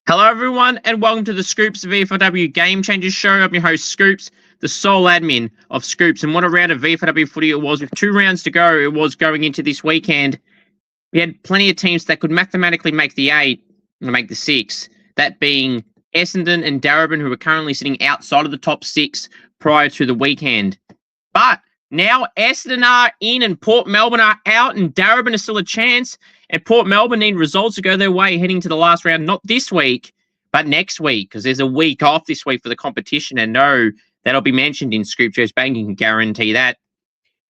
Hello, everyone, and welcome to the SCOOPS VFLW Game Changers Show. I'm your host, Scoops, the sole admin of SCOOPS. And what a round of VFLW footy it was. With 2 rounds to go, it was going into this weekend. We had plenty of teams that could mathematically make the 8 or make the 6, that being Essendon and Darebin, who are currently sitting outside of the top 6 prior to the weekend. But now Essendon are in and Port Melbourne are out, and Darebin is still a chance. And Port Melbourne need results to go their way heading to the last round, not this week, but next week, because there's a week off this week for the competition. And no, that'll be mentioned in Scoop Joe's Banking, can guarantee that.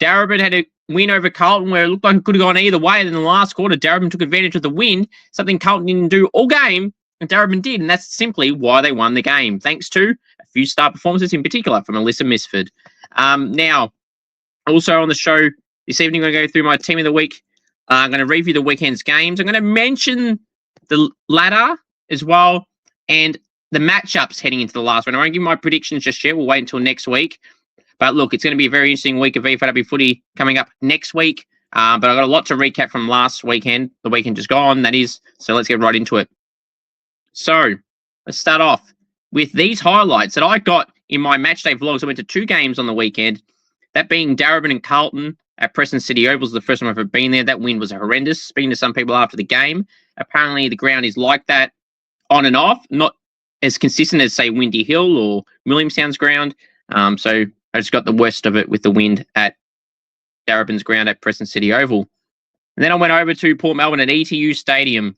Darebin had a win over Carlton where it looked like it could have gone either way. And in the last quarter, Darebin took advantage of the win, something Carlton didn't do all game, and Darebin did. And that's simply why they won the game, thanks to a few star performances, in particular from Alyssa Misford. Now, also on the show this evening, I'm going to go through my team of the week. I'm going to review the weekend's games. I'm going to mention the ladder as well and the matchups heading into the last one. I won't give my predictions just yet. We'll wait until next week. But look, it's going to be a very interesting week of VFLW footy coming up next week. But I've got a lot to recap from last weekend, the weekend just gone, that is. So let's get right into it. So let's start off with these highlights that I got in my matchday vlogs. I went to 2 games on the weekend, that being Darebin and Carlton at Preston City Oval. Was the first time I've ever been there. That wind was horrendous. Speaking to some people after the game, apparently the ground is like that on and off, not as consistent as, say, Windy Hill or Williamstown's ground. So I just got the worst of it with the wind at Darebin's ground at Preston City Oval. And then I went over to Port Melbourne at ETU Stadium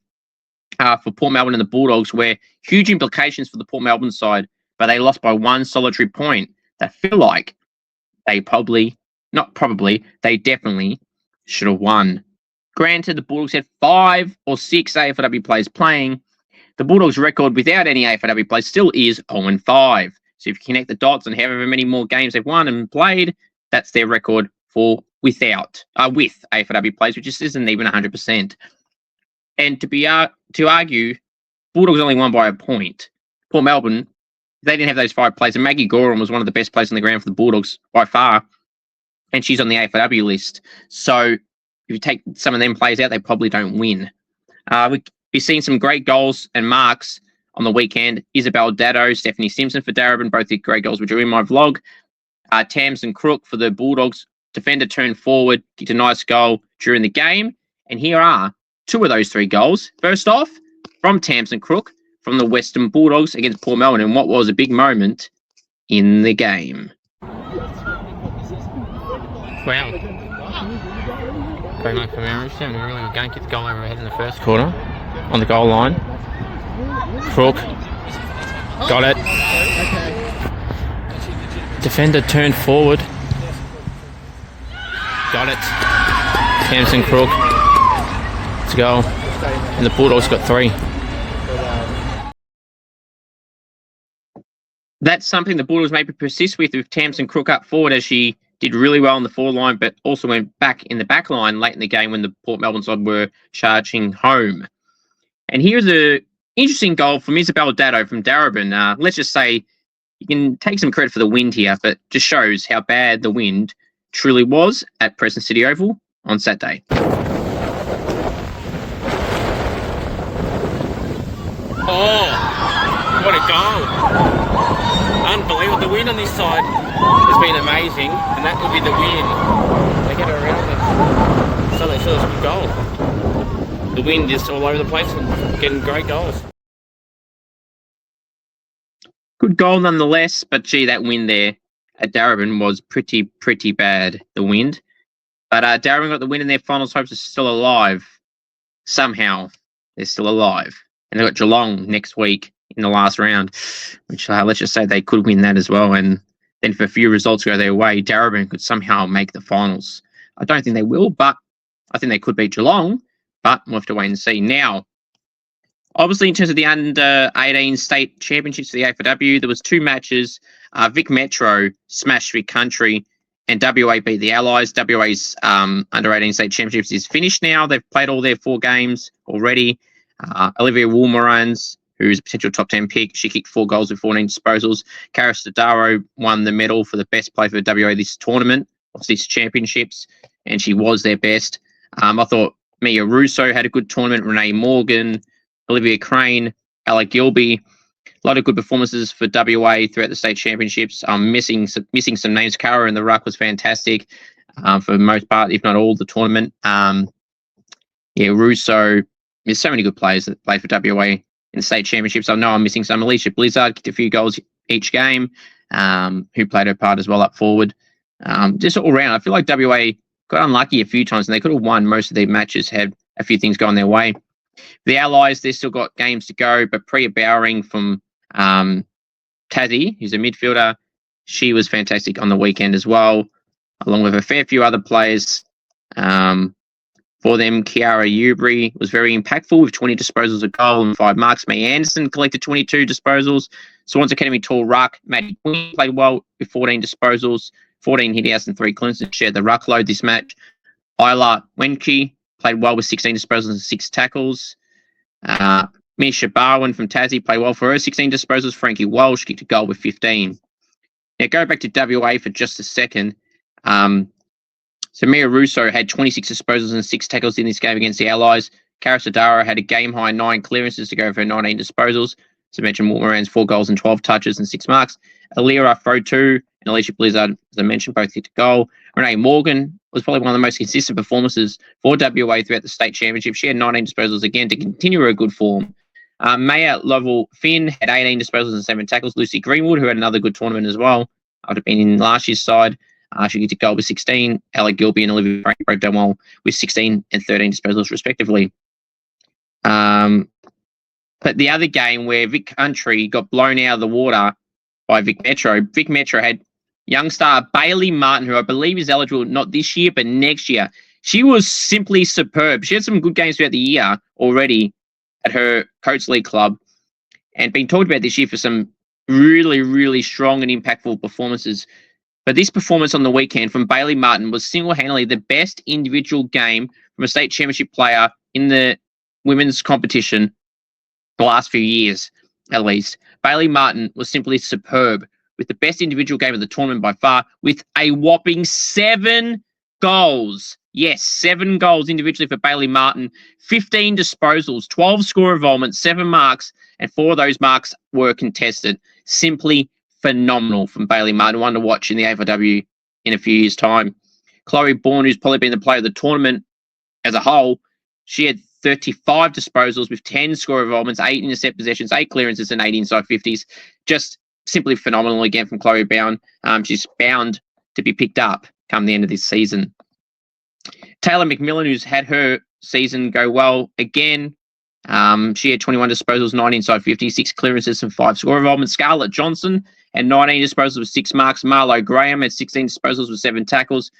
for Port Melbourne and the Bulldogs, where huge implications for the Port Melbourne side, but they lost by 1 solitary point. They feel like they they definitely should have won. Granted, the Bulldogs had 5 or 6 AFLW players playing. The Bulldogs' record without any AFLW players still is 0-5. So if you connect the dots on however many more games they've won and played, that's their record for with AFLW players, which just isn't even 100%. And to argue, Bulldogs only won by a point. Port Melbourne, they didn't have those 5 players, and Maggie Gorham was one of the best players on the ground for the Bulldogs by far. And she's on the AFLW list. So if you take some of them players out, they probably don't win. We've seen some great goals and marks on the weekend. Isabel Dado, Stephanie Simpson for Darebin, both did great goals, which are in my vlog. Tamsin Crook for the Bulldogs. Defender turned forward, kicked a nice goal during the game. And here are 2 of those 3 goals. First off, from Tamsin Crook, from the Western Bulldogs against Port Melbourne, in what was a big moment in the game. Wow. Great mark from Aaron. She's having a really good game. Kicked the goal over her head in the first quarter. On the goal line. Crook. Got it. Defender turned forward. Got it. Tamsin Crook. Let's go. And the Bulldogs got 3. That's something the Bulldogs maybe persist with Tamsin Crook up forward, as she did really well on the forward line, but also went back in the back line late in the game when the Port Melbourne side were charging home. And here's an interesting goal from Isabel Dado from Darebin. Let's just say you can take some credit for the wind here, but just shows how bad the wind truly was at Preston City Oval on Saturday. Oh, what a goal! Unbelievable. The wind on this side has been amazing, and that would be the wind. They get around it, so they saw it's a good goal. The wind is all over the place and getting great goals. Good goal nonetheless, but gee, that wind there at Darebin was pretty bad, the wind. But Darebin got the win, and their finals hopes are still alive. Somehow, they're still alive. And they've got Geelong next week in the last round, which let's just say they could win that as well. And then if a few results go their way, Darebin could somehow make the finals. I don't think they will, but I think they could beat Geelong, but we'll have to wait and see. Now, obviously, in terms of the under-18 state championships for the AFLW, there was 2 matches. Vic Metro smashed Vic Country, and WA beat the Allies. WA's under-18 state championships is finished now. They've played all their 4 games already. Olivia Woolmarans, who's a potential top 10 pick, she kicked 4 goals with 14 disposals. Cara Stodaro won the medal for the best player for WA this tournament, of these championships, and she was their best. I thought Mia Russo had a good tournament. Renee Morgan, Olivia Crane, Ella Gilby. A lot of good performances for WA throughout the state championships. Missing some names. Cara in the ruck was fantastic for the most part, if not all, the tournament. Russo. There's so many good players that play for WA in the state championships. I know I'm missing some. Alicia Blizzard kicked a few goals each game, who played her part as well up forward. Just all around, I feel like WA got unlucky a few times and they could have won most of their matches, had a few things going their way. The Allies, they've still got games to go, but Priya Bowering from Tassie, who's a midfielder, she was fantastic on the weekend as well, along with a fair few other players. For them, Kiara Ewbury was very impactful with 20 disposals, a goal and 5 marks. May Anderson collected 22 disposals. Swans Academy tall ruck. Maddie Quinn played well with 14 mistakes, 14 hit-outs and 3 clearances, shared the ruck load this match. Isla Wenke played well with 16 disposals and 6 tackles. Misha Barwin from Tassie played well for her, 16 disposals. Frankie Walsh kicked a goal with 15. Now, go back to WA for just a second. So Mia Russo had 26 disposals and 6 tackles in this game against the Allies. Cara Sadara had a game-high 9 clearances to go for 19 disposals. So I mentioned Moran's 4 goals and 12 touches and 6 marks. Alira Frotu and Alicia Blizzard, as I mentioned, both hit a goal. Renee Morgan was probably one of the most consistent performances for WA throughout the state championship. She had 19 disposals again to continue her good form. Maya Lovell Finn had 18 disposals and 7 tackles. Lucy Greenwood, who had another good tournament as well, after being in last year's side. She kicked a goal with 16. Ella Gilby and Olivia Frank broke down well with 16 and 13 disposals, respectively. But the other game where Vic Country got blown out of the water by Vic Metro had young star Bailey Martin, who I believe is eligible not this year, but next year. She was simply superb. She had some good games throughout the year already at her Coates League club and been talked about this year for some really, really strong and impactful performances. But this performance on the weekend from Bailey Martin was single-handedly the best individual game from a state championship player in the women's competition the last few years, at least. Bailey Martin was simply superb with the best individual game of the tournament by far, with a whopping 7 goals. Yes, 7 goals individually for Bailey Martin, 15 disposals, 12 score involvements, 7 marks, and 4 of those marks were contested. Simply phenomenal from Bailey Martin, one to watch in the AFLW in a few years' time. Chloe Bourne, who's probably been the player of the tournament as a whole, she had 35 disposals with 10 score involvements, 8 intercept possessions, 8 clearances, and 8 inside 50s. Just simply phenomenal again from Chloe Bourne. She's bound to be picked up come the end of this season. Taylor McMillan, who's had her season go well again, she had 21 disposals, 9 inside 50, 6 clearances, and 5 score involvements. Scarlett Johnson had 19 disposals with 6 marks. Marlo Graham had 16 disposals with 7 tackles.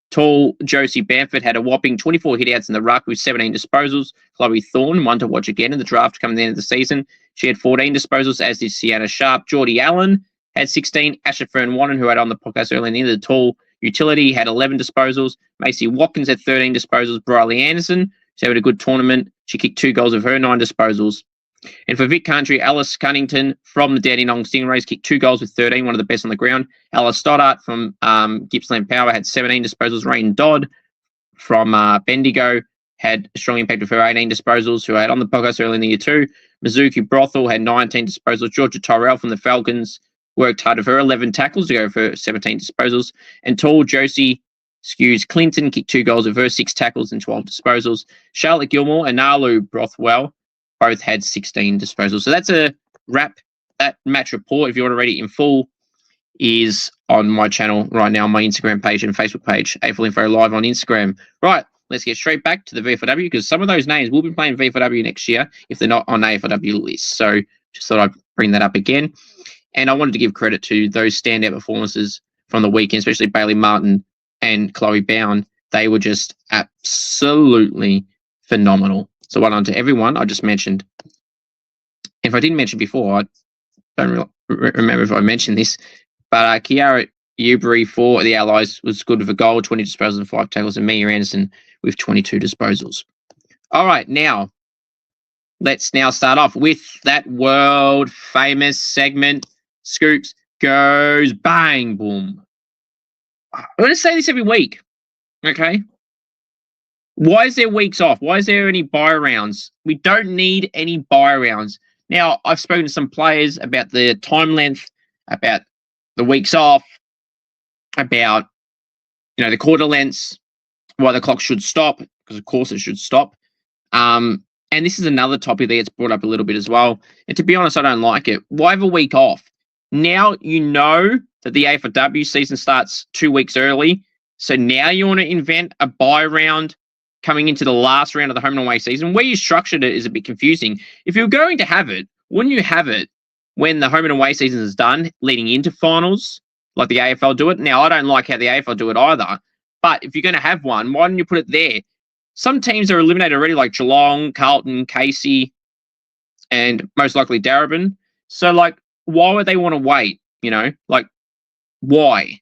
Tall Josie Bamford had a whopping 24 hit-outs in the ruck with 17 disposals. Chloe Thorne, one to watch again in the draft coming the end of the season. She had 14 disposals, as did Sienna Sharp. Geordie Allen had 16. Asher Fern Wannon, who had on the podcast earlier in the tall utility, had 11 disposals. Macy Watkins had 13 disposals. Briley Anderson, she had a good tournament. She kicked 2 goals of her 9 disposals. And for Vic Country, Alice Cunnington from the Dandenong Stingrays kicked 2 goals with 13, one of the best on the ground. Alice Stoddart from Gippsland Power had 17 disposals. Rain Dodd from Bendigo had a strong impact with her 18 disposals, who had on the podcast early in the year too. Mizuki Brothel had 19 disposals. Georgia Tyrell from the Falcons worked hard with her 11 tackles to go for 17 disposals. And tall Josie Skews Clinton kicked 2 goals with her 6 tackles and 12 disposals. Charlotte Gilmore and Nalu Brothwell both had 16 disposals. So that's a wrap. That match report, if you want to read it in full, is on my channel right now, on my Instagram page and Facebook page, AFL Info Live on Instagram. Right, let's get straight back to the VFLW, because some of those names will be playing VFLW next year if they're not on AFLW lists. So just thought I'd bring that up again. And I wanted to give credit to those standout performances from the weekend, especially Bailey Martin and Chloe Bound. They were just absolutely phenomenal. So well done to everyone I just mentioned. If I didn't mention before, I don't remember if I mentioned this, but Kiara Ewbury for the Allies was good with a goal, 20 disposals and 5 tackles, and Mia Anderson with 22 disposals. All right, now, let's now start off with that world-famous segment, Scoops Goes Bang Boom. I'm going to say this every week, okay? Why is there weeks off? Why is there any buy rounds? We don't need any buy rounds. Now, I've spoken to some players about the time length, about the weeks off, about, the quarter lengths, why the clock should stop, because of course it should stop. And this is another topic that gets brought up a little bit as well. And to be honest, I don't like it. Why have a week off? Now you know that the AFLW season starts 2 weeks early. So now you want to invent a bye round coming into the last round of the home and away season. Where you structured it is a bit confusing. If you're going to have it, wouldn't you have it when the home and away season is done, leading into finals, like the AFL do it? Now, I don't like how the AFL do it either. But if you're going to have one, why don't you put it there? Some teams are eliminated already, like Geelong, Carlton, Casey, and most likely Darebin. So, why would they want to wait? Why?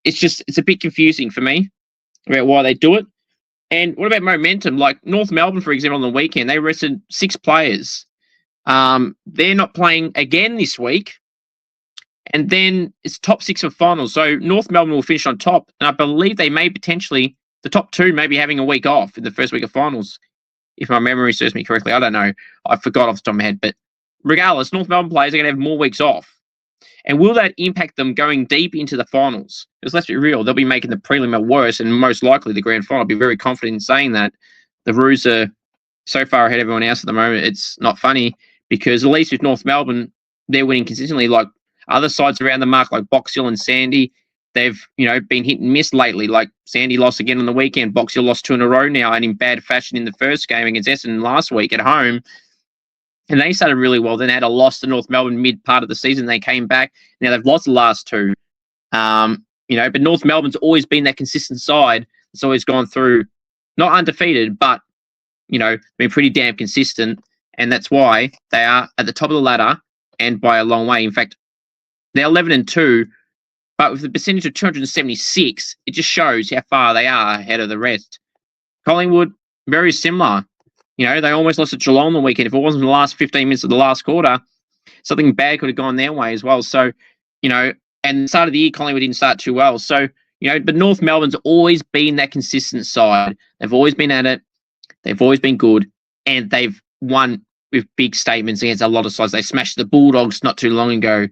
It's a bit confusing for me about why they do it. And what about momentum? Like North Melbourne, for example, on the weekend, they rested 6 players. They're not playing again this week. And then it's top 6 for finals. So North Melbourne will finish on top. And I believe they may potentially, the top 2 may be having a week off in the first week of finals. If my memory serves me correctly. I don't know. I forgot off the top of my head. But regardless, North Melbourne players are going to have more weeks off. And will that impact them going deep into the finals? Because let's be real, they'll be making the prelim at worst and most likely the grand final. I'll be very confident in saying that. The Roos are so far ahead of everyone else at the moment. It's not funny because at least with North Melbourne, they're winning consistently. Like other sides around the mark, like Box Hill and Sandy, they've, been hit and miss lately. Like Sandy lost again on the weekend. Box Hill lost 2 in a row now and in bad fashion in the first game against Essendon last week at home. And they started really well. Then they had a loss to North Melbourne mid part of the season. They came back. Now they've lost the last 2. But North Melbourne's always been that consistent side. It's always gone through, not undefeated, but, been pretty damn consistent. And that's why they are at the top of the ladder and by a long way. In fact, they're 11-2, but with the percentage of 276, it just shows how far they are ahead of the rest. Collingwood, very similar. They almost lost to Geelong on the weekend. If it wasn't the last 15 minutes of the last quarter, something bad could have gone their way as well. So, and the start of the year, Collingwood didn't start too well. So, but North Melbourne's always been that consistent side. They've always been at it. They've always been good. And they've won with big statements against a lot of sides. They smashed the Bulldogs not too long ago.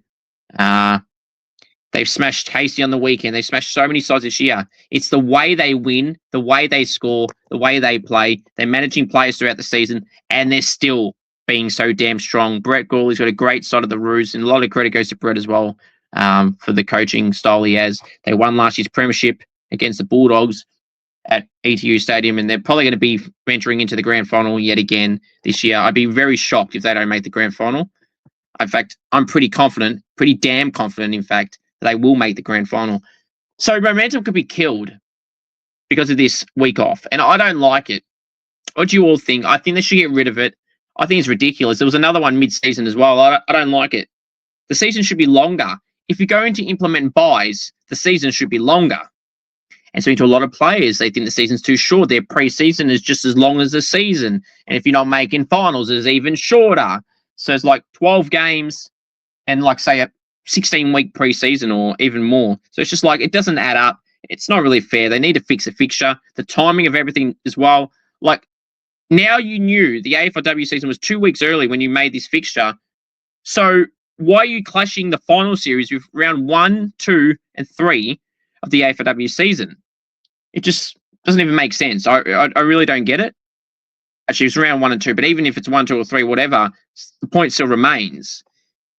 They've smashed Casey on the weekend. They've smashed so many sides this year. It's the way they win, the way they score, the way they play. They're managing players throughout the season, and they're still being so damn strong. Brett Gawley's got a great side of the Roos, and a lot of credit goes to Brett as well for the coaching style he has. They won last year's premiership against the Bulldogs at ETU Stadium, and they're probably going to be venturing into the grand final yet again this year. I'd be very shocked if they don't make the grand final. In fact, I'm pretty confident, pretty damn confident, in fact, that they will make the grand final. So momentum could be killed because of this week off. And I don't like it. What do you all think? I think they should get rid of it. I think it's ridiculous. There was another one mid-season as well. I don't like it. The season should be longer. If you're going to implement buys, the season should be longer. And so to a lot of players, they think the season's too short. Their pre-season is just as long as the season. And if you're not making finals, it's even shorter. So it's like 12 games and say a 16-week pre-season or even more. So it's just it doesn't add up. It's not really fair. They need to fix the fixture, the timing of everything as well. Now you knew the AFLW season was 2 weeks early when you made this fixture. So why are you clashing the final series with round 1, 2, and 3 of the AFLW season? It just doesn't even make sense. I really don't get it. Actually, it's round 1 and 2, but even if it's 1, 2, or 3, whatever, the point still remains.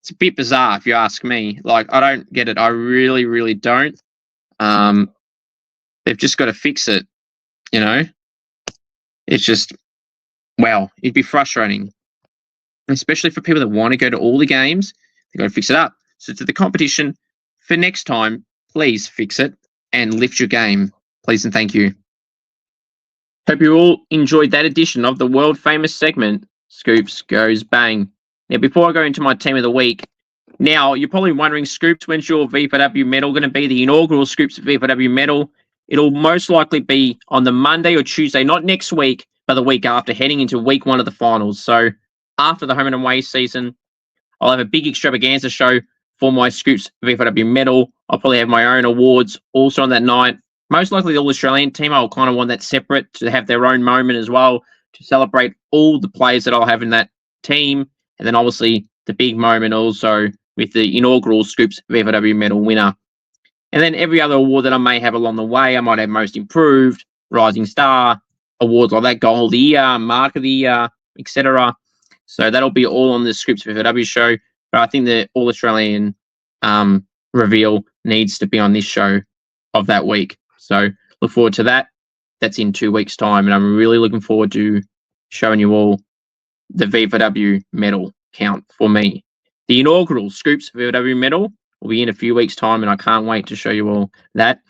It's a bit bizarre if you ask me. I don't get it. I really, really don't. They've just got to fix it, It's just, it'd be frustrating. Especially for people that want to go to all the games, they've got to fix it up. So to the competition, for next time, please fix it and lift your game. Please and thank you. Hope you all enjoyed that edition of the world-famous segment, Scoops Goes Bang. Now, before I go into my team of the week, now you're probably wondering, Scoops, when's your VFLW medal going to be? The inaugural Scoops VFLW medal. It'll most likely be on the Monday or Tuesday, not next week, but the week after, heading into week 1 of the finals. So after the home and away season, I'll have a big extravaganza show for my Scoops VFLW medal. I'll probably have my own awards also on that night. Most likely the All-Australian team, I'll kind of want that separate to have their own moment as well, to celebrate all the players that I'll have in that team And then obviously the big moment also with the inaugural Scoops VFLW medal winner. And then every other award that I may have along the way, I might have Most Improved, Rising Star, awards like that, Goal of the Year, Mark of the Year, etc. So that'll be all on the Scoops VFLW show. But I think the All-Australian reveal needs to be on this show of that week. So look forward to that. That's in 2 weeks' time. And I'm really looking forward to showing you all the VFLW medal count for me. The inaugural Scoops VFLW medal will be in a few weeks' time, and I can't wait to show you all that.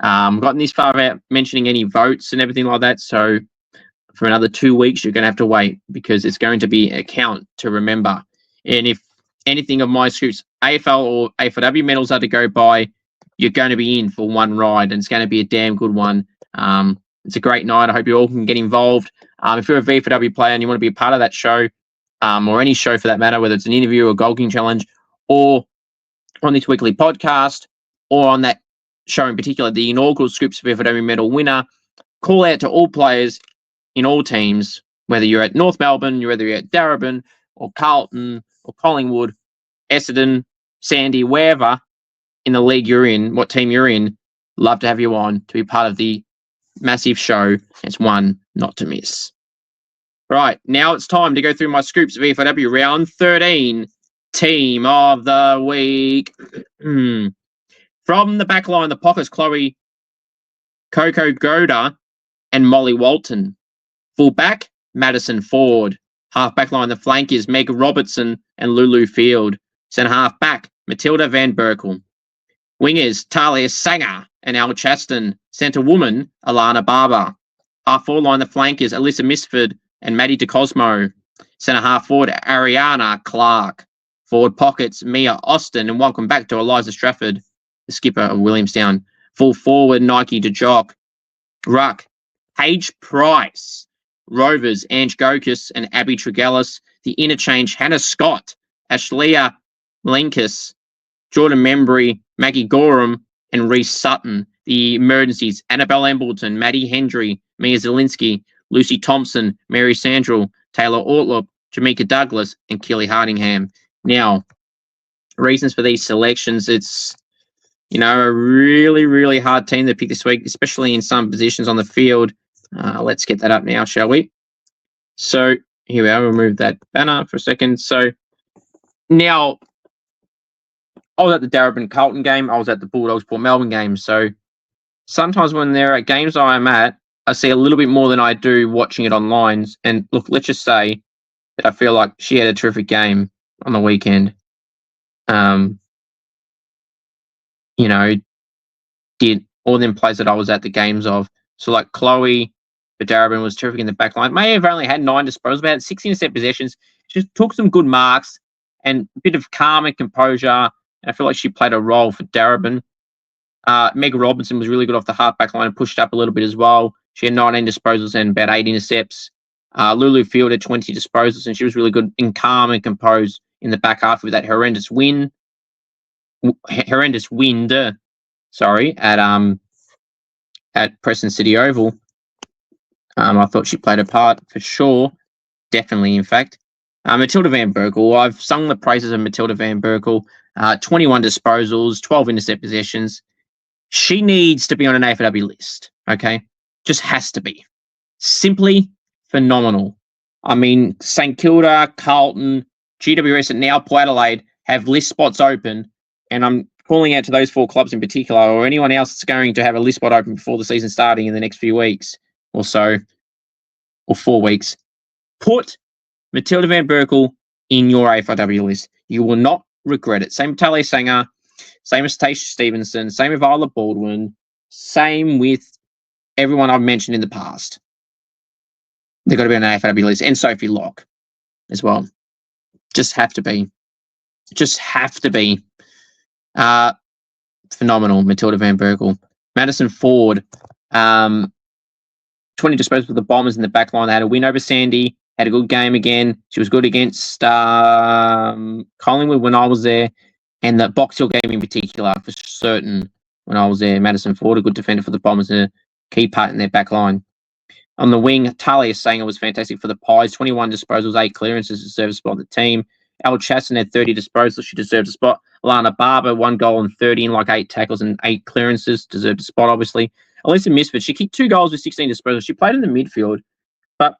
I've gotten this far without mentioning any votes and everything like that. So for another 2 weeks, you're going to have to wait because it's going to be a count to remember. And if anything of my Scoops AFL or AFLW medals are to go by, you're going to be in for one ride, and it's going to be a damn good one. It's a great night. I hope you all can get involved. If you're a VFLW player and you want to be a part of that show, or any show for that matter, whether it's an interview or a goal kicking challenge, or on this weekly podcast, or on that show in particular, the inaugural Scoops VFLW medal winner, call out to all players in all teams, whether you're at North Melbourne, whether you're at Darebin, or Carlton, or Collingwood, Essendon, Sandy, wherever in the league you're in, what team you're in, love to have you on to be part of the massive show. It's one not to miss. Right, now it's time to go through my Scoops VFLW round 13 team of the week. From the back line, the pockets, Chloe Coco Goda and Molly Walton. Full back, Madison Ford. Half back line, the flankers, Meg Robertson and Lulu Field. Centre half back, Matilda Van Berkel. Wingers, Talia Sanger and Al Chaston. Centre woman, Alana Barber. Half forward line, the flankers, Alyssa Misford and Maddie DeCosmo. Centre half forward, Ariana Clark. Forward pockets, Mia Austin. And welcome back to Eliza Strafford, the skipper of Williamstown. Full forward, Nike DeJock. Ruck, Paige Price. Rovers, Ange Gokus and Abby Tregellis. The interchange, Hannah Scott, Ashleah Linkus, Jordan Membry, Maggie Gorham, and Reese Sutton. The emergencies, Annabelle Embleton, Maddie Hendry, Mia Zielinski, Lucy Thompson, Mary Sandrell, Taylor Ortlup, Jamaica Douglas, and Keely Hardingham. Now, reasons for these selections, it's, a really, really hard team to pick this week, especially in some positions on the field. Let's get that up now, shall we? So here we are. We'll move that banner for a second. So now, I was at the Darebin Carlton game. I was at the Bulldogs Port Melbourne game. So sometimes when there are games I'm at, I see a little bit more than I do watching it online. And look, let's just say that I feel like she had a terrific game on the weekend. Did all them plays that I was at the games of. So like Chloe, the Darebin was terrific in the back line. May have only had 9 disposals, about 6 intercept possessions. She just took some good marks and a bit of calm and composure. And I feel like she played a role for Darebin. Meg Robinson was really good off the half-back line and pushed up a little bit as well. She had 19 disposals and about 8 intercepts. Lulu Field had 20 disposals, and she was really good and calm and composed in the back half with that horrendous wind. At Preston City Oval. I thought she played a part for sure. Definitely, in fact. Matilda Van Berkel. I've sung the praises of Matilda Van Berkel. 21 disposals, 12 intercept possessions. She needs to be on an AFLW list, okay? Just has to be. Simply phenomenal. I mean, St Kilda, Carlton, GWS, and now Port Adelaide have list spots open, and I'm calling out to those 4 clubs in particular, or anyone else that's going to have a list spot open before the season starting in the next few weeks or so, or 4 weeks. Put Matilda Van Berkel in your AFLW list. You will not regret it. Same with Talia Sanger, same with Tasha Stevenson, same with Isla Baldwin, same with everyone I've mentioned in the past. They've got to be on an AFLW list. And Sophie Locke as well. Just have to be. Phenomenal, Matilda Van Berkel. Madison Ford, 20 disposals for the Bombers in the back line. They had a win over Sandy, had a good game again. She was good against Collingwood when I was there, and the Box Hill game in particular, for certain, when I was there. Madison Ford, a good defender for the Bombers, and a key part in their back line. On the wing, Talia Sanger was fantastic for the Pies. 21 disposals, 8 clearances, deserved a spot on the team. Al Chasson had 30 disposals. She deserved a spot. Alana Barber, 1 goal and 30 in 8 tackles and 8 clearances. Deserved a spot, obviously. Elisa Misford, she kicked 2 goals with 16 disposals. She played in the midfield, but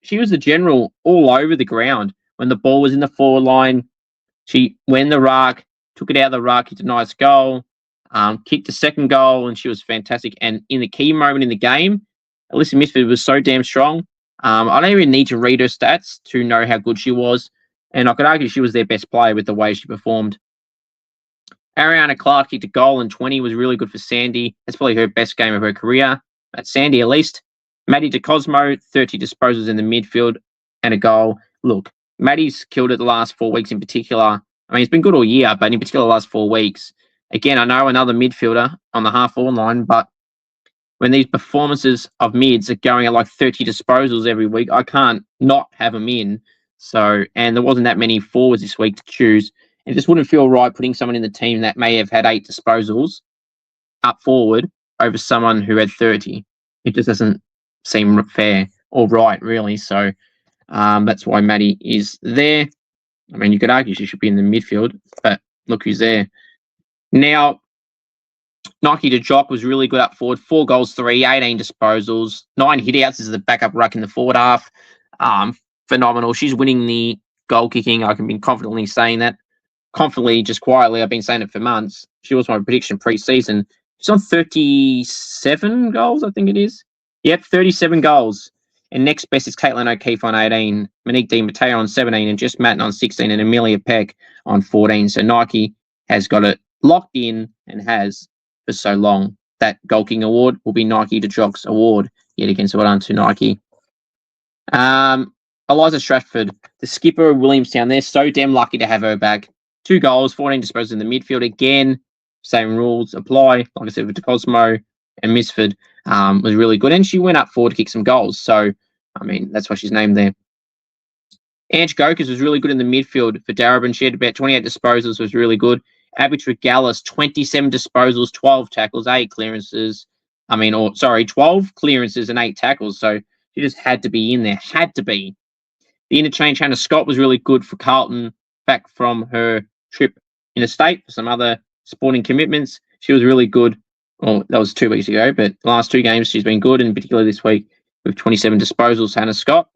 she was the general all over the ground. When the ball was in the forward line, she went in the ruck, took it out of the ruck, hit a nice goal, kicked the second goal, and she was fantastic. And in the key moment in the game, Alyssa Misford was so damn strong. I don't even need to read her stats to know how good she was. And I could argue she was their best player with the way she performed. Ariana Clark kicked a goal and 20, was really good for Sandy. That's probably her best game of her career. That's Sandy at least. Maddie DeCosmo, 30 disposals in the midfield and a goal. Look, Maddie's killed it the last 4 weeks in particular. I mean, it's been good all year, but in particular the last 4 weeks. Again, I know another midfielder on the half-forward line, but when these performances of mids are going at 30 disposals every week, I can't not have them in. So, and there wasn't that many forwards this week to choose. It just wouldn't feel right putting someone in the team that may have had 8 disposals up forward over someone who had 30. It just doesn't seem fair or right, really. So that's why Maddie is there. I mean, you could argue she should be in the midfield, but look who's there. Now, Nike to Jock was really good up forward. 4 goals, 3, 18 disposals, 9 hitouts as the backup ruck in the forward half. Phenomenal. She's winning the goal kicking. I can be confidently saying that. Confidently, just quietly, I've been saying it for months. She was my prediction pre-season. She's on 37 goals, I think it is. Yep, 37 goals. And next best is Caitlin O'Keefe on 18, Monique Di Matteo on 17, and Jess Matten on 16, and Amelia Peck on 14. So Nike has got it locked in and has for so long. That goal kicking award will be Nike to Jock's award yet again. So well done to Nike. Eliza Stratford, the skipper of Williamstown, they're so damn lucky to have her back. 2 goals, 14 disposals in the midfield. Again, same rules apply. Like I said, with DeCosmo and Misford was really good. And she went up forward to kick some goals. So, I mean, that's why she's named there. Ange Gokers was really good in the midfield for Darebin. She had about 28 disposals, was really good. Abby Regalis, 27 disposals, 12 tackles, 8 clearances. 12 clearances and 8 tackles. So she just had to be in there. Had to be. The interchange, Hannah Scott, was really good for Carlton back from her trip interstate for some other sporting commitments. She was really good. Well, that was 2 weeks ago, but the last 2 games she's been good, and particularly this week with 27 disposals, Hannah Scott.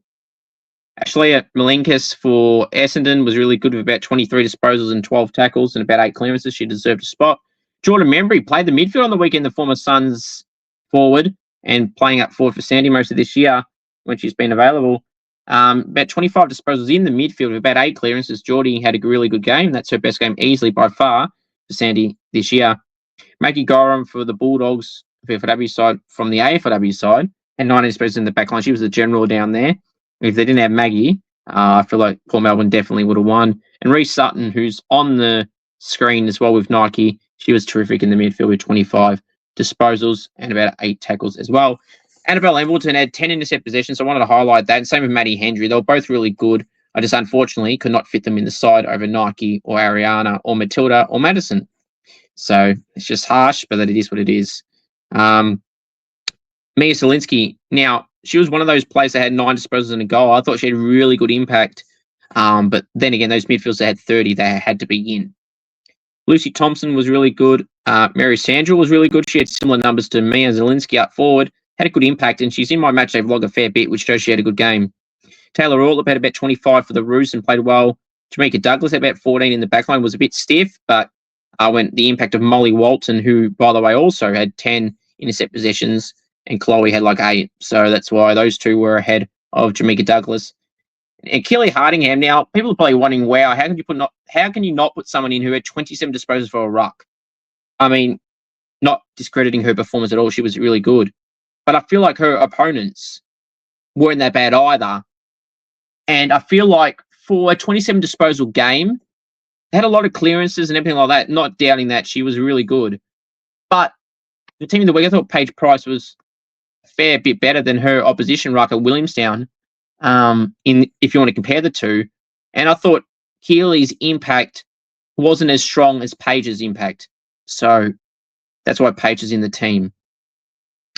Ashley Malenkas for Essendon was really good with about 23 disposals and 12 tackles and about 8 clearances. She deserved a spot. Jordan Membry played the midfield on the weekend, the former Suns forward, and playing up forward for Sandy most of this year when she's been available. About 25 disposals in the midfield with about 8 clearances. Geordie had a really good game. That's her best game easily by far for Sandy this year. Maggie Gorham for the Bulldogs VFLW side from the AFLW side and 19 disposals in the back line. She was the general down there. If they didn't have Maggie, I feel like Port Melbourne definitely would have won. And Reece Sutton, who's on the screen as well with Nike, she was terrific in the midfield with 25 disposals and about 8 tackles as well. Annabelle Embleton had 10 intercept possessions, so I wanted to highlight that. And same with Maddie Hendry. They were both really good. I just unfortunately could not fit them in the side over Nike or Ariana or Matilda or Madison. So it's just harsh, but that it is what it is. Mia Zielinski. Now, she was one of those players that had 9 disposals and a goal. I thought she had really good impact. But then again, those midfielders that had 30, they had to be in. Lucy Thompson was really good. Mary Sandra was really good. She had similar numbers to Mia Zielinski up forward. Had a good impact, and she's in my matchday vlog a fair bit, which shows she had a good game. Taylor Ortlip had about 25 for the Roos and played well. Jamaica Douglas had about 14 in the backline, was a bit stiff, but when the impact of Molly Walton, who, by the way, also had 10 intercept possessions, and Chloe had 8. So that's why those two were ahead of Jamaica Douglas. And Kelly Hardingham, now, people are probably wondering, wow, how can you not put someone in who had 27 disposals for a ruck? I mean, not discrediting her performance at all. She was really good. But I feel like her opponents weren't that bad either. And I feel like for a 27 disposal game, they had a lot of clearances and everything like that. Not doubting that she was really good. But the team of the week, I thought Paige Price was a fair bit better than her opposition ruck at Williamstown, if you want to compare the two. And I thought Keely's impact wasn't as strong as Paige's impact. So that's why Paige is in the team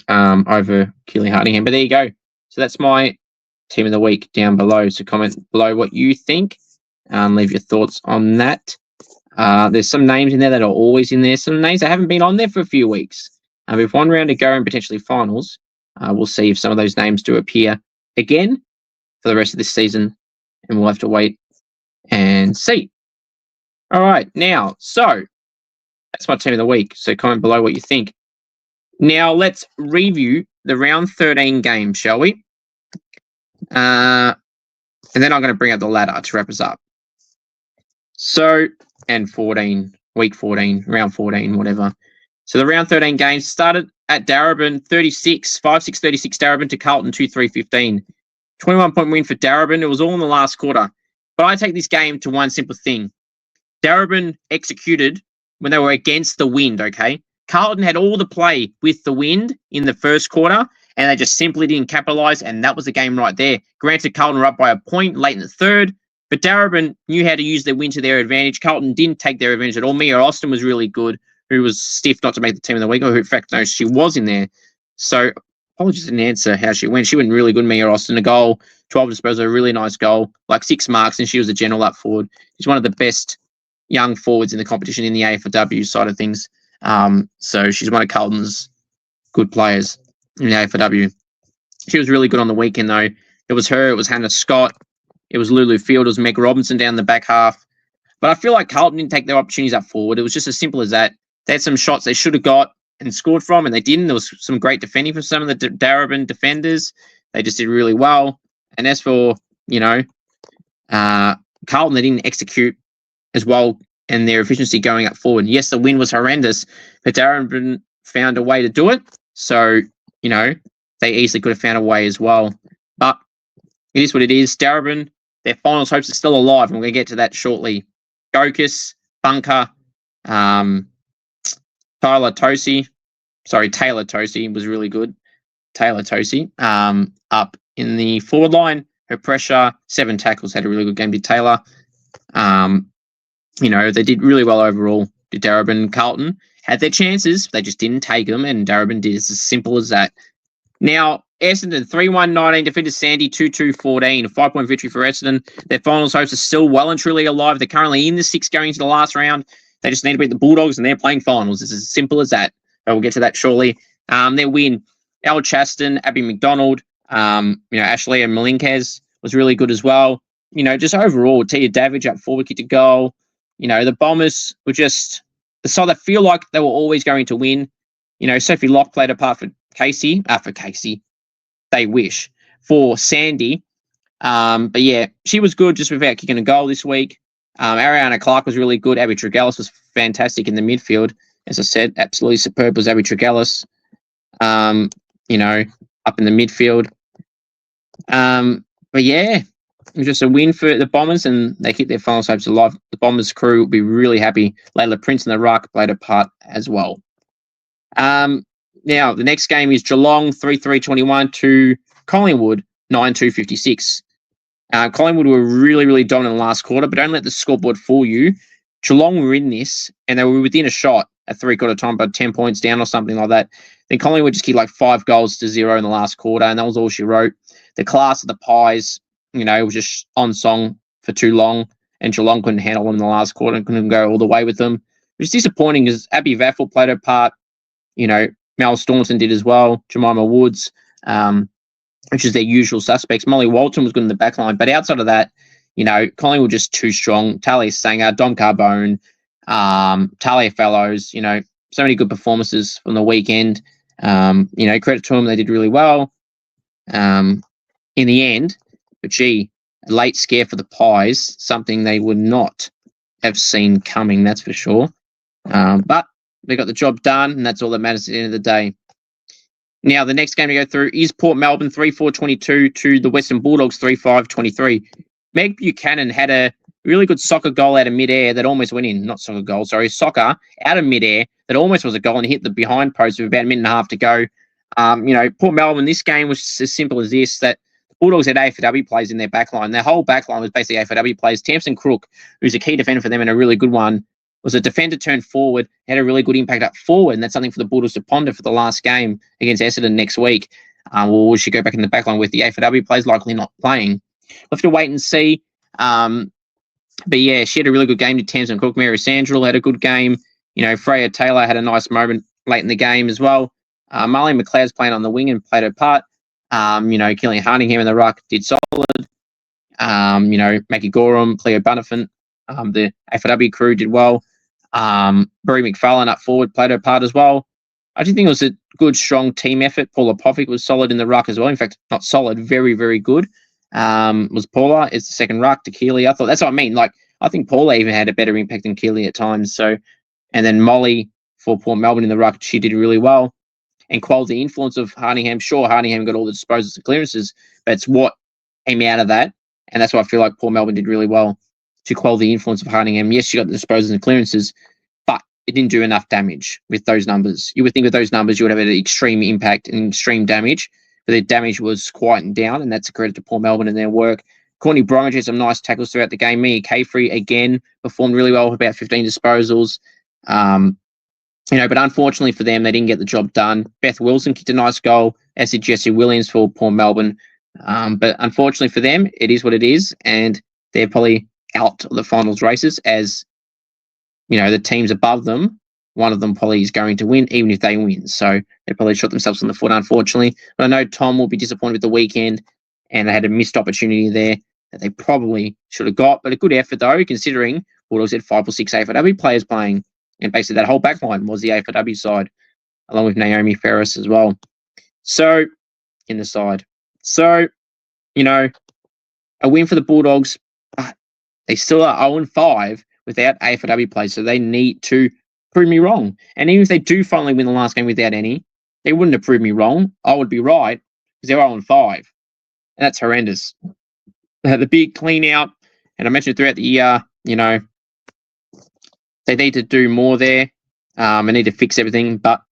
over Keely Hardingham. But there you go. So that's my team of the week down below. So comment below what you think. Leave your thoughts on that. There's some names in there that are always in there. Some names that haven't been on there for a few weeks. With one round to go and potentially finals, we'll see if some of those names do appear again for the rest of this season. And we'll have to wait and see. All right, now, so that's my team of the week. So comment below what you think. Now, let's review the round 13 game, shall we? And then I'm going to bring up the ladder to wrap us up. So, and 14, week 14, round 14, whatever. So the round 13 games started at Darebin, 36, 5-6, 36 Darebin to Carlton, 2-3, 15. 21-point win for Darebin. It was all in the last quarter. But I take this game to one simple thing. Darebin executed when they were against the wind, okay? Carlton had all the play with the wind in the first quarter, and they just simply didn't capitalise, and that was the game right there. Granted, Carlton were up by a point late in the third, but Darebin knew how to use their win to their advantage. Carlton didn't take their advantage at all. Mia Austin was really good, who was stiff not to make the team of the week, or who, in fact, no, she was in there. So, apologies didn't answer how she went. She went really good, Mia Austin. A goal, 12 disposals, a really nice goal, like 6 marks, and she was a general up forward. She's one of the best young forwards in the competition in the AFLW side of things. So she's one of Carlton's good players in the AFLW. She was really good on the weekend, though. It was her, it was Hannah Scott, it was Lulu Field, it was Meg Robinson down the back half. But I feel like Carlton didn't take their opportunities up forward. It was just as simple as that. They had some shots they should have got and scored from, and they didn't. There was some great defending from some of the Darebin defenders. They just did really well. And as for, Carlton, they didn't execute as well and their efficiency going up forward. Yes, the win was horrendous, but Darebin found a way to do it. So, they easily could have found a way as well. But it is what it is. Darebin, their finals hopes are still alive, and we're going to get to that shortly. Gokus, Bunker, Taylor Tosi was really good. Taylor Tosi, up in the forward line. Her pressure, 7 tackles, had a really good game. Did Taylor. They did really well overall. Did Darebin. Carlton had their chances. They just didn't take them, and Darebin did. It's as simple as that. Now, Essendon, 3-1-19, defeated Sandy, 2-2-14. A 5-point victory for Essendon. Their finals hopes are still well and truly alive. They're currently in the 6 going into the last round. They just need to beat the Bulldogs, and they're playing finals. It's as simple as that. But we'll get to that shortly. Their win, Elle Chaston, Abby McDonald, Ashley and Malinkez was really good as well. Just overall, Tia Davidge up forward, kicked a goal. The Bombers were just the side that feel like they were always going to win. Sophie Locke played a part for Casey. They wish. For Sandy. But yeah, she was good just without kicking a goal this week. Ariana Clark was really good. Abby Tregellis was fantastic in the midfield. As I said, absolutely superb was Abby Tregellis. Up in the midfield. But yeah, it was just a win for the Bombers, and they keep their finals hopes alive. The Bombers crew will be really happy. Layla Prince and the Ruck played a part as well. Now, the next game is Geelong 3-3-21 to Collingwood 9-2-56. Collingwood were really, really dominant in the last quarter, but don't let the scoreboard fool you. Geelong were in this, and they were within a shot at 3/4 time, but 10 points down or something like that. Then Collingwood just kicked like 5 goals to 0 in the last quarter, and that was all she wrote. The class of the Pies, was just on song for too long, and Geelong couldn't handle them in the last quarter and couldn't go all the way with them. It was disappointing because Abby Vaffel played her part. Mel Staunton did as well. Jemima Woods, which is their usual suspects. Molly Walton was good in the back line. But outside of that, Collingwood were just too strong. Talia Sanger, Dom Carbone, Talia Fellows, so many good performances from the weekend. Credit to them, they did really well in the end. But gee, a late scare for the Pies, something they would not have seen coming, that's for sure. But they got the job done, and that's all that matters at the end of the day. Now, the next game to go through is Port Melbourne 3-4-22 to the Western Bulldogs 3-5-23. Meg Buchanan had a really good soccer goal out of midair that almost went in. Soccer out of midair that almost was a goal and hit the behind post with about a minute and a half to go. Port Melbourne, this game was as simple as this, that the Bulldogs had AFLW players in their backline. Their whole backline was basically AFLW players. Tamsin Crook, who's a key defender for them and a really good one, was a defender turned forward, had a really good impact up forward, and that's something for the Bulldogs to ponder for the last game against Essendon next week. Or will she go back in the back line with the VFLW players likely not playing? We'll have to wait and see. But yeah, she had a really good game. Tamsin Cook, Mary Sandrell had a good game. Freya Taylor had a nice moment late in the game as well. Marlene McLeod's playing on the wing and played her part. Killian Harningham in the ruck did solid. Maggie Gorham, Cleo Bunifant, the VFLW crew did well. Brie McFarlane up forward played her part as well. I do think it was a good, strong team effort. Paula Pofick was solid in the ruck as well. In fact, not solid, very, very good. Was Paula is the second ruck to Keely. I thought that's what I mean. I think Paula even had a better impact than Keely at times. So, and then Molly for Port Melbourne in the ruck, she did really well. And quality influence of Harningham. Sure, Harningham got all the disposals and clearances, but it's what came out of that. And that's why I feel like Port Melbourne did really well to quell the influence of Harningham. Yes, she got the disposals and clearances, but it didn't do enough damage with those numbers. You would think with those numbers you would have an extreme impact and extreme damage, but their damage was quieting down, and that's a credit to Port Melbourne and their work. Courtney Bromwich had some nice tackles throughout the game. Mia Cafrey, again, performed really well with about 15 disposals. But unfortunately for them, they didn't get the job done. Beth Wilson kicked a nice goal, as did Jessie Williams for Port Melbourne. But unfortunately for them, it is what it is, and they're probably out of the finals races as, the teams above them, one of them probably is going to win, even if they win. So they probably shot themselves in the foot, unfortunately. But I know Tom will be disappointed with the weekend, and they had a missed opportunity there that they probably should have got. But a good effort, though, considering Bulldogs had 5 or 6 AFLW players playing. And basically that whole back line was the AFLW side, along with Naomi Ferris as well. So, in the side. So, a win for the Bulldogs, but they still are 0-5 without AFLW players. So they need to prove me wrong. And even if they do finally win the last game without any, they wouldn't have proved me wrong. I would be right because they're 0-5. And that's horrendous. They had the big clean out, and I mentioned throughout the year, they need to do more there. They need to fix everything. But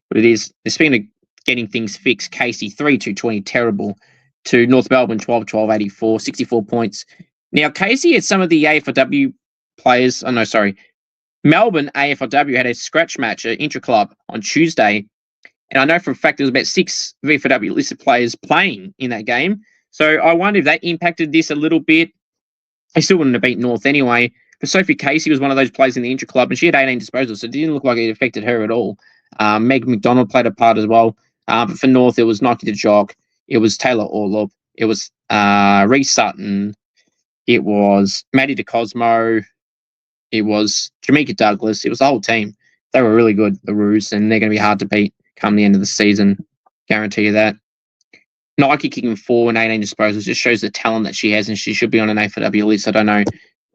what it is, speaking of getting things fixed, Casey 3-2-20, terrible, to North Melbourne 12-12-84, 64 points. Now, Casey had some of the AFLW players. Oh, no, sorry. Melbourne AFLW had a scratch match at intra-club on Tuesday. And I know for a fact there was about 6 VFLW listed players playing in that game. So I wonder if that impacted this a little bit. They still wouldn't have beaten North anyway. But Sophie Casey was one of those players in the intra-club, and she had 18 disposals, so it didn't look like it affected her at all. Meg McDonald played a part as well. But for North, it was Nike DeJock. It was Taylor Orlov. It was Reece Sutton. It was Maddie DeCosmo. It was Jamaica Douglas. It was the whole team. They were really good, the Roos, and they're going to be hard to beat come the end of the season. Guarantee you that. Nike kicking 4 and 18 disposals just shows the talent that she has, and she should be on an AFLW list. I don't know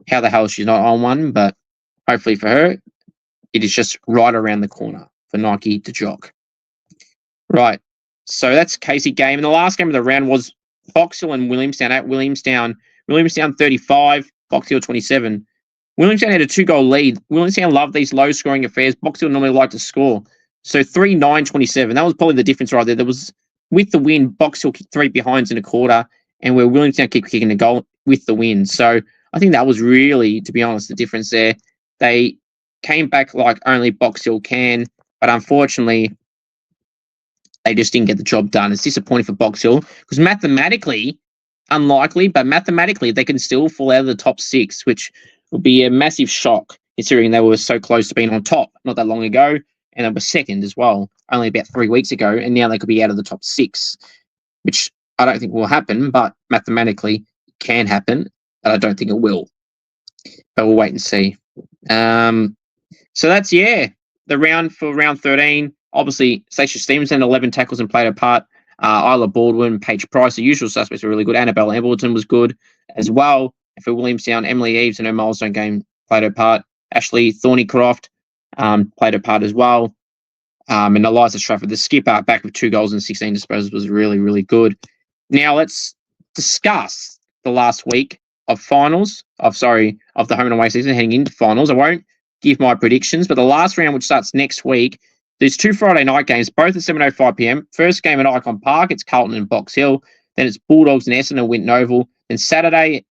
how the hell she's not on one, but hopefully for her, it is just right around the corner for Nike to jock. Right. So that's Casey game. And the last game of the round was Box Hill and Williamstown at Williamstown. Williamstown 35, Box Hill 27. Williamstown had a 2-goal lead. Williamstown loved these low-scoring affairs. Box Hill normally like to score. So 3-9-27. That was probably the difference right there. There was, with the win, Box Hill kicked 3 behinds in a quarter, and where Williamstown kept kicking the goal with the win. So I think that was really, to be honest, the difference there. They came back like only Box Hill can, but unfortunately, they just didn't get the job done. It's disappointing for Box Hill because mathematically, unlikely, but mathematically, they can still fall out of the top 6, which would be a massive shock considering they were so close to being on top not that long ago, and they were second as well, only about 3 weeks ago, and now they could be out of the top 6, which I don't think will happen, but mathematically it can happen, but I don't think it will. But we'll wait and see. So that's, the round for round 13. Obviously, Stacia Stevenson, 11 tackles and played a part. Isla Baldwin, Paige Price, the usual suspects were really good. Annabelle Embleton was good as well. And for Williamstown, Emily Eves in her milestone game played her part. Ashley Thornycroft played her part as well. And Eliza Strafford, the skipper, back with 2 goals and 16 disposals, was really, really good. Now let's discuss the last week of finals, of the home and away season heading into finals. I won't give my predictions, but the last round, which starts next week, there's 2 Friday night games, both at 7:05 p.m. First game at Icon Park, it's Carlton and Box Hill. Then it's Bulldogs and Essendon and Winton Oval. Then Saturday,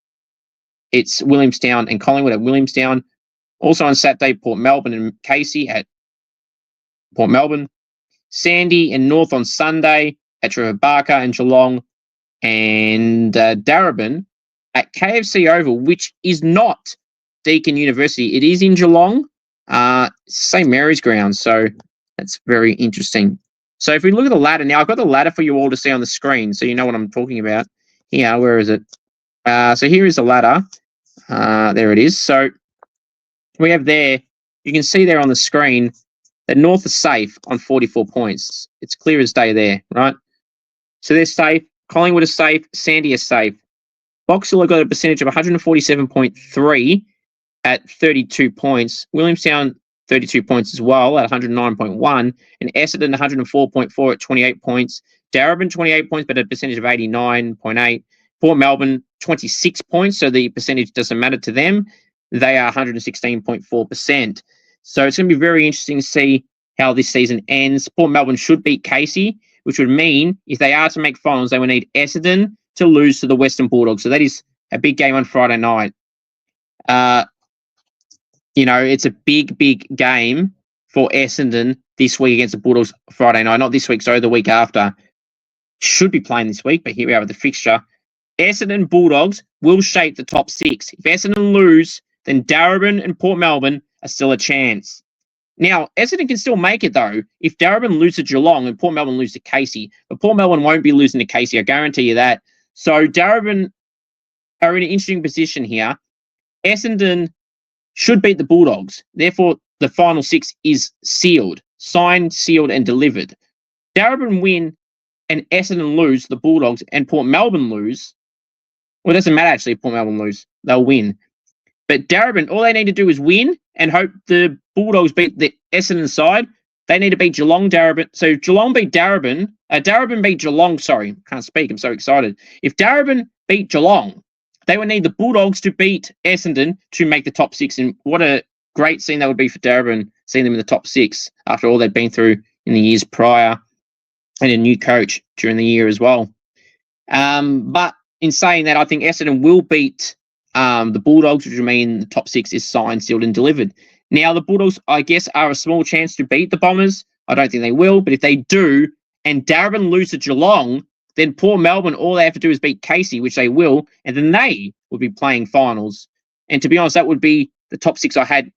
it's Williamstown and Collingwood at Williamstown. Also on Saturday, Port Melbourne and Casey at Port Melbourne. Sandy and North on Sunday at Trevor Barker and Geelong and Darebin at KFC Oval, which is not Deakin University. It is in Geelong, St. Mary's grounds. So that's very interesting. So if we look at the ladder now, I've got the ladder for you all to see on the screen, so you know what I'm talking about. Here, where is it? So here is the ladder. There it is. So we have there, you can see there on the screen that North is safe on 44 points. It's clear as day there, right? So they're safe. Collingwood is safe. Sandy is safe. Box Hill got a percentage of 147.3 at 32 points. Williamstown, 32 points as well at 109.1. And Essendon, 104.4 at 28 points. Darebin, 28 points, but a percentage of 89.8. Port Melbourne, 26 points, so the percentage doesn't matter to them. They are 116.4%. So it's going to be very interesting to see how this season ends. Port Melbourne should beat Casey, which would mean if they are to make finals, they will need Essendon to lose to the Western Bulldogs. So that is a big game on Friday night. It's a big, big game for Essendon this week against the Bulldogs Friday night. Not this week, sorry, the week after. Should be playing this week, but here we are with the fixture. Essendon Bulldogs will shape the top six. If Essendon lose, then Darebin and Port Melbourne are still a chance. Now, Essendon can still make it, though, if Darebin loses to Geelong and Port Melbourne lose to Casey. But Port Melbourne won't be losing to Casey, I guarantee you that. So Darebin are in an interesting position here. Essendon should beat the Bulldogs. Therefore, the final six is sealed. Signed, sealed, and delivered. Darebin win and Essendon lose, the Bulldogs, and Port Melbourne lose. Well, it doesn't matter, actually, if Port Melbourne lose. They'll win. But Darebin, all they need to do is win and hope the Bulldogs beat the Essendon side. They need to beat Geelong, Darebin. So Geelong beat Darebin. Darebin beat Geelong, sorry. Can't speak, I'm so excited. If Darebin beat Geelong, they would need the Bulldogs to beat Essendon to make the top six. And what a great scene that would be for Darebin, seeing them in the top six after all they'd been through in the years prior and a new coach during the year as well. But in saying that, I think Essendon will beat the Bulldogs, which would mean the top six is signed, sealed, and delivered. Now, the Bulldogs, I guess, are a small chance to beat the Bombers. I don't think they will, but if they do, and Darebin lose to Geelong, then Port Melbourne, all they have to do is beat Casey, which they will, and then they will be playing finals. And to be honest, that would be the top six I had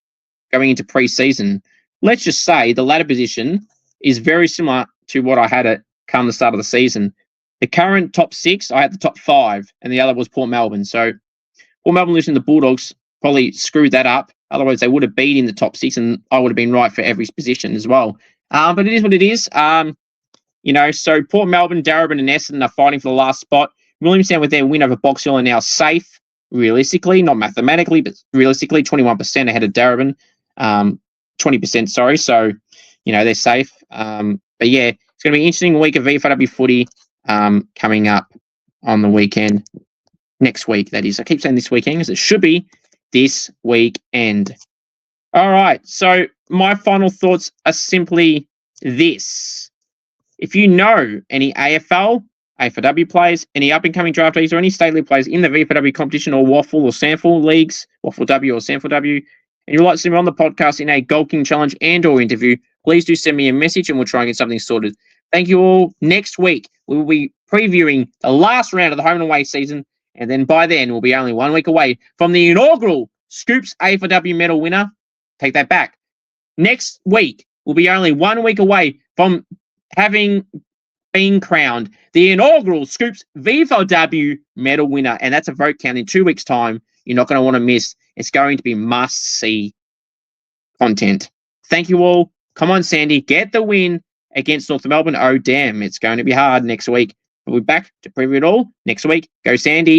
going into pre-season. Let's just say the ladder position is very similar to what I had at come the start of the season. The current top six, I had the top five, and the other was Port Melbourne. So Port Melbourne losing to the Bulldogs probably screwed that up. Otherwise, they would have been in the top six, and I would have been right for every position as well. But it is what it is. So Port Melbourne, Darebin, and Essendon are fighting for the last spot. Williamstown, with their win over Box Hill, are now safe, realistically, not mathematically, but realistically, 21% ahead of Darebin. 20%, sorry. So, they're safe. But yeah, it's going to be an interesting week of VFLW footy coming up on the weekend. Next week, that is. I keep saying this weekend because it should be this weekend. All right. So my final thoughts are simply this. If you know any AFL, AFLW players, any up-and-coming draftees, or any state league players in the VFLW competition or Waffle or Sample leagues, Waffle W or Sample W, and you'd like to see me on the podcast in a Gold King challenge and or interview, please do send me a message and we'll try and get something sorted. Thank you all. Next week, we will be previewing the last round of the home and away season, and then by then, we'll be only 1 week away from the inaugural Scoops AFLW medal winner. Take that back. Next week, we'll be only 1 week away from having been crowned the inaugural Scoops VFLW medal winner, and that's a vote count in 2 weeks' time. You're not going to want to miss. It's going to be must-see content. Thank you all. Come on, Sandy. Get the win against North Melbourne. Oh, damn. It's going to be hard next week. We'll be back to preview it all next week. Go, Sandy.